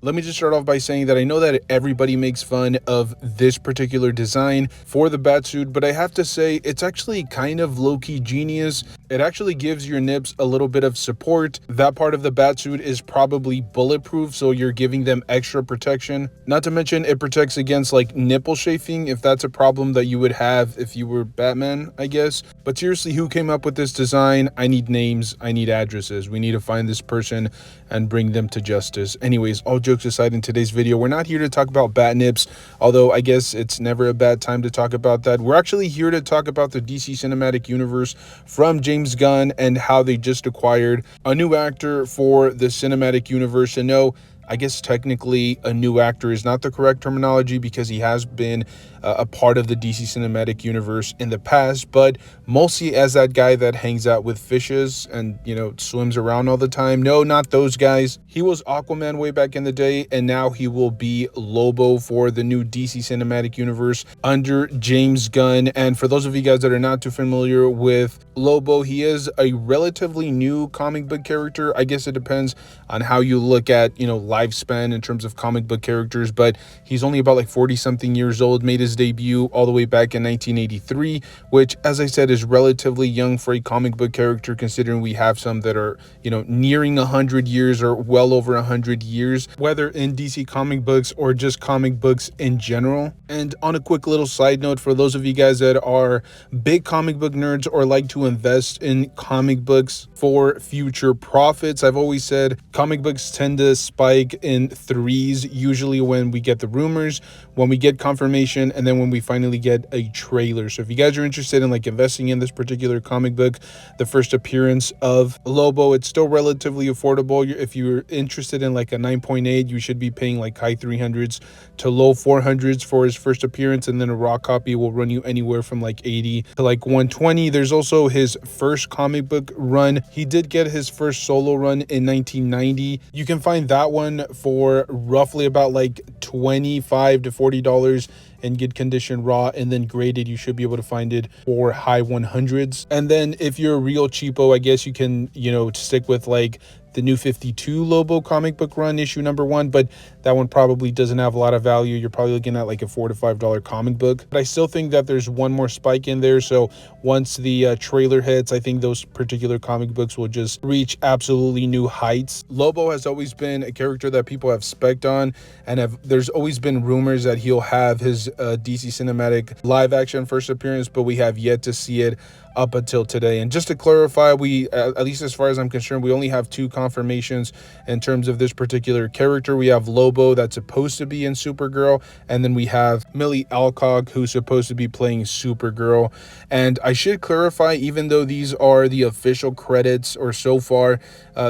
Let me just start off by saying that I know that everybody makes fun of this particular design for the Batsuit, but I have to say it's actually kind of low-key genius. It actually gives your nips a little bit of support. That part of the Batsuit is probably bulletproof, so you're giving them extra protection. Not to mention it protects against like nipple chafing, if that's a problem that you would have if you were Batman, I guess. But seriously, who came up with this design? I need names, I need addresses. We need to find this person and bring them to justice. Anyways, all jokes aside, in today's video, we're not here to talk about bat nips, although I guess it's never a bad time to talk about that. We're actually here to talk about the DC Cinematic Universe from James Gunn and how they just acquired a new actor for the cinematic universe. And no, I guess technically a new actor is not the correct terminology because he has been a part of the DC Cinematic Universe in the past, but mostly as that guy that hangs out with fishes and, you know, swims around all the time. No, not those guys. He was Aquaman way back in the day, and now he will be Lobo for the new DC Cinematic Universe under James Gunn. And for those of you guys that are not too familiar with Lobo, he is a relatively new comic book character. I guess it depends on how you look at, you know, lifespan in terms of comic book characters, but he's only about like 40 something years old, made his debut all the way back in 1983, which, as I said, is relatively young for a comic book character, considering we have some that are, you know, nearing 100 years or well over 100 years, whether in DC comic books or just comic books in general. And on a quick little side note, for those of you guys that are big comic book nerds or like to invest in comic books for future profits, I've always said comic books tend to spike in threes, usually when we get the rumors, when we get confirmation, and then when we finally get a trailer. So if you guys are interested in like investing in this particular comic book, the first appearance of Lobo, it's still relatively affordable. If you're interested in like a 9.8, you should be paying like high 300s to low 400s for his first appearance, and then a raw copy will run you anywhere from like 80 to like 120. There's also his first comic book run. He did get his first solo run in 1990. You can find that one for roughly about like $25 to $40 in good condition raw, and then graded you should be able to find it for high 100s. And then if you're a real cheapo, I guess you can, you know, stick with like the new 52 Lobo comic book run, issue number 1, but that one probably doesn't have a lot of value. You're probably looking at like a $4 to $5 comic book. But I still think that there's one more spike in there, so once the trailer hits, I think those particular comic books will just reach absolutely new heights. Lobo has always been a character that people have spec'd on, and there's always been rumors that he'll have his DC Cinematic live action first appearance, but we have yet to see it up until today. And just to clarify, we at least as far as I'm concerned, we only have 2 confirmations in terms of this particular character. We have Lobo, that's supposed to be in Supergirl, and then we have Millie Alcock, who's supposed to be playing Supergirl. And I should clarify, even though these are the official credits, or so far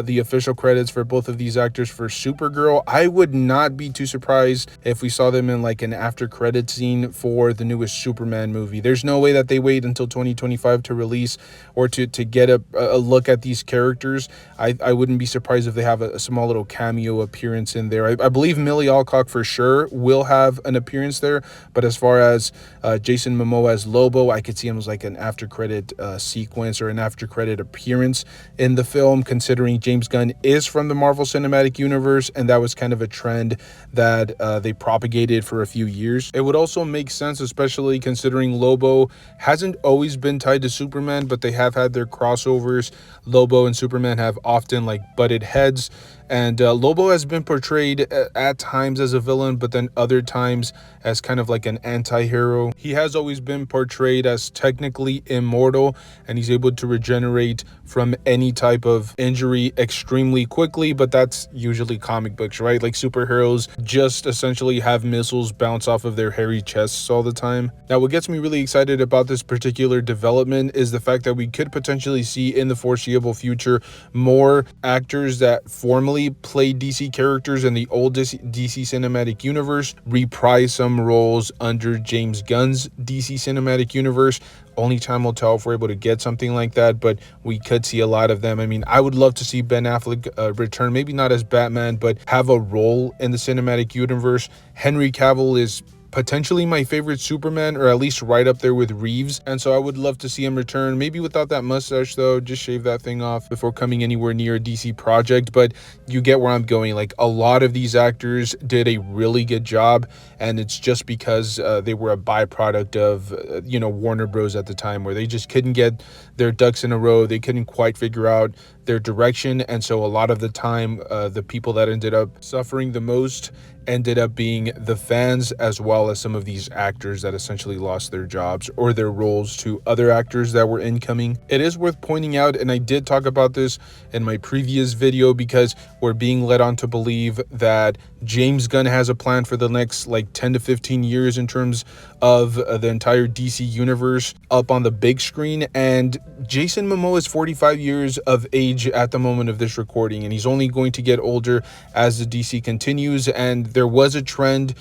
the official credits for both of these actors for Supergirl, I would not be too surprised if we saw them in like an after credit scene for the newest Superman movie. There's no way that they wait until 2025 to release or to get a look at these characters. I wouldn't be surprised if they have a small little cameo appearance in there. I believe Millie Alcock for sure will have an appearance there, but as far as Jason Momoa as Lobo, I could see him as like an after credit sequence or an after credit appearance in the film, considering James Gunn is from the Marvel Cinematic Universe, and that was kind of a trend that they propagated for a few years. It would also make sense, especially considering Lobo hasn't always been tied to Superman, but they have had their crossovers. Lobo and Superman have often like butted heads, and Lobo has been portrayed at times as a villain, but then other times as kind of like an anti-hero. He has always been portrayed as technically immortal, and he's able to regenerate from any type of injury extremely quickly, but that's usually comic books, right? Like superheroes just essentially have missiles bounce off of their hairy chests all the time. Now, what gets me really excited about this particular development is the fact that we could potentially see in the foreseeable future more actors that formerly played DC characters in the old DC Cinematic Universe reprise some roles under James Gunn's DC Cinematic Universe. Only time will tell if we're able to get something like that, but we could see a lot of them. I mean, I would love to see Ben Affleck return, maybe not as Batman, but have a role in the cinematic universe. Henry Cavill is potentially my favorite Superman, or at least right up there with Reeves. And so I would love to see him return, maybe without that mustache though, just shave that thing off before coming anywhere near a DC project. But you get where I'm going. Like, a lot of these actors did a really good job, and it's just because they were a byproduct of Warner Bros at the time, where they just couldn't get their ducks in a row. They couldn't quite figure out their direction, and so a lot of the time the people that ended up suffering the most ended up being the fans, as well as some of these actors that essentially lost their jobs or their roles to other actors that were incoming. It is worth pointing out, and I did talk about this in my previous video, because we're being led on to believe that James Gunn has a plan for the next like 10 to 15 years in terms of the entire DC universe up on the big screen. And Jason Momoa is 45 years of age at the moment of this recording, and he's only going to get older as the DC continues. And there was a trend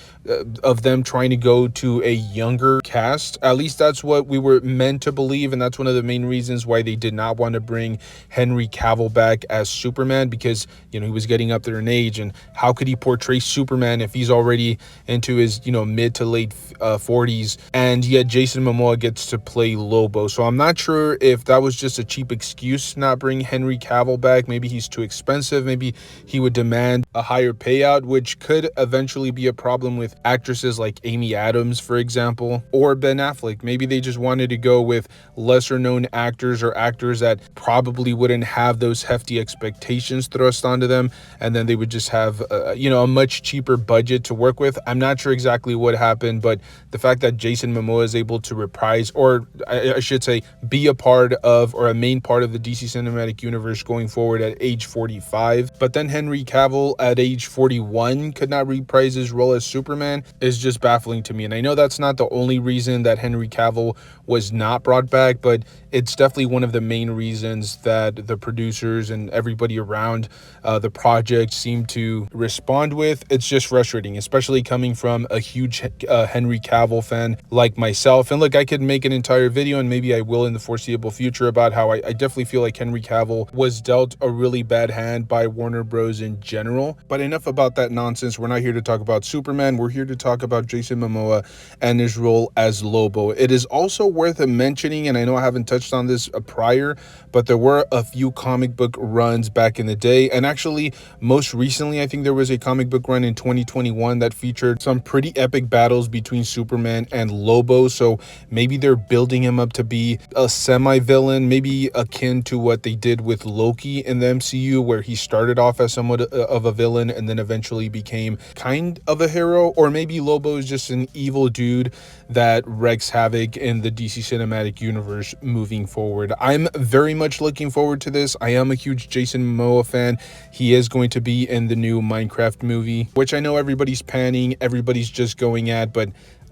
of them trying to go to a younger cast. At least that's what we were meant to believe, and that's one of the main reasons why they did not want to bring Henry Cavill back as Superman, because he was getting up there in age, and how could he portray Superman if he's already into his mid to late 40s, and yet Jason Momoa gets to play Lobo. So I'm not sure if that was just a cheap excuse to not bring Henry Cavill back. Maybe he's too expensive. Maybe he would demand a higher payout, which could eventually be a problem with actresses like Amy Adams, for example, or Ben Affleck. Maybe they just wanted to go with lesser known actors, or actors that probably wouldn't have those hefty expectations thrust onto them, and then they would just have a much cheaper budget to work with. I'm not sure exactly what happened, but the fact that Jason Momoa is able to reprise, or I should say be a part of, or a main part of the DC cinematic universe going forward at age 45, but then Henry Cavill at age 41 could not reprise his role as Superman, is just baffling to me. And I know that's not the only reason that Henry Cavill was not brought back, but it's definitely one of the main reasons that the producers and everybody around the project seem to respond with. It's just frustrating, especially coming from a huge Henry Cavill fan like myself. And look, I could make an entire video, and maybe I will in the foreseeable future, about how I definitely feel like Henry Cavill was dealt a really bad hand by Warner Bros. In general. But enough about that nonsense. We're not here to talk about Superman. We're here to talk about Jason Momoa and his role as Lobo. It is also worth mentioning, and I know I haven't touched on this prior, but there were a few comic book runs back in the day, and actually most recently I think there was a comic book run in 2021 that featured some pretty epic battles between Superman and Lobo. So maybe they're building him up to be a semi-villain, maybe akin to what they did with Loki in the MCU, where he started off as somewhat of a villain and then eventually became kind of a hero. Or maybe Lobo is just an evil dude that wreaks havoc in the DC cinematic universe moving forward. I'm very much looking forward to this. I am a huge Jason Momoa fan. He is going to be in the new Minecraft movie, which I know everybody's panning, everybody's just going at, but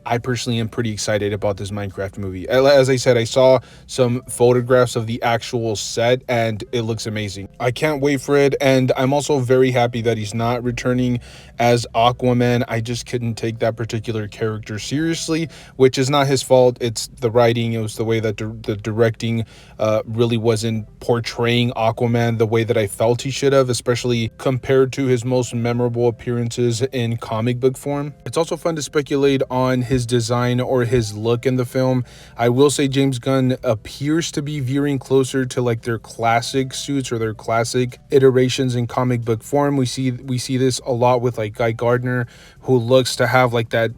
I personally am pretty excited about this Minecraft movie. As I said, I saw some photographs of the actual set and it looks amazing. I can't wait for it, and I'm also very happy that he's not returning as Aquaman. I just couldn't take that particular character seriously, which is not his fault. It's the writing. It was the way that the directing really wasn't portraying Aquaman the way that I felt he should have, especially compared to his most memorable appearances in comic book form. It's also fun to speculate on his design or his look in the film. I will say James Gunn appears to be veering closer to like their classic suits or their classic iterations in comic book form. We see this a lot with like Guy Gardner, who looks to have like that,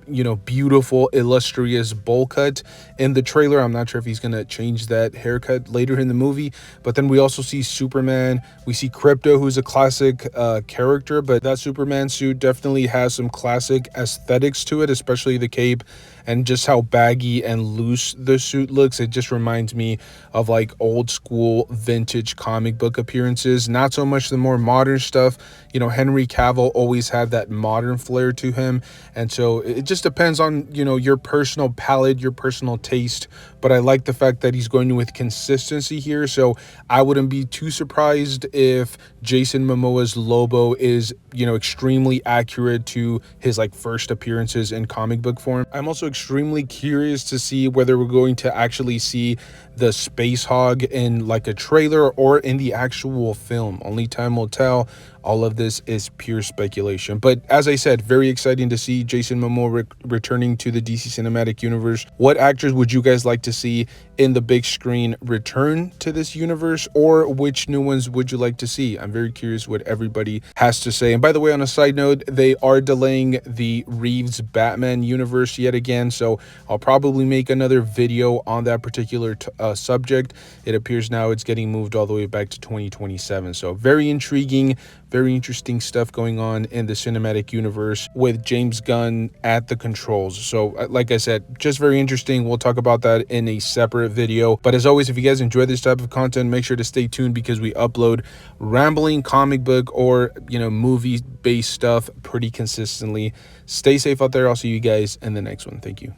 beautiful illustrious bowl cut in the trailer. I'm not sure if he's gonna change that haircut later in the movie. But then we also see Superman. We see Krypto, who's a classic character, but that Superman suit definitely has some classic aesthetics to it, especially the cape and just how baggy and loose the suit looks. It just reminds me of like old school vintage comic book appearances, not so much the more modern stuff. Henry Cavill always had that modern flair to him, and so it just depends on your personal palette, your personal taste. But I like the fact that he's going with consistency here, so I wouldn't be too surprised if Jason Momoa's Lobo is extremely accurate to his like first appearances in comic book form. I'm also extremely curious to see whether we're going to actually see the Space Hog in like a trailer or in the actual film. Only time will tell. all of this is pure speculation. But as I said, very exciting to see Jason Momoa returning to the DC Cinematic Universe. What actors would you guys like to see in the big screen return to this universe, or which new ones would you like to see? I'm very curious what everybody has to say. And by the way, on a side note, they are delaying the Reeves Batman universe yet again, so I'll probably make another video on that particular subject. It appears now it's getting moved all the way back to 2027. So very intriguing, very interesting stuff going on in the cinematic universe with James Gunn at the controls. So like I said, just very interesting. We'll talk about that in a separate video. But as always, if you guys enjoy this type of content, make sure to stay tuned because we upload rambling comic book or, movie based stuff pretty consistently. Stay safe out there. I'll see you guys in the next one. Thank you.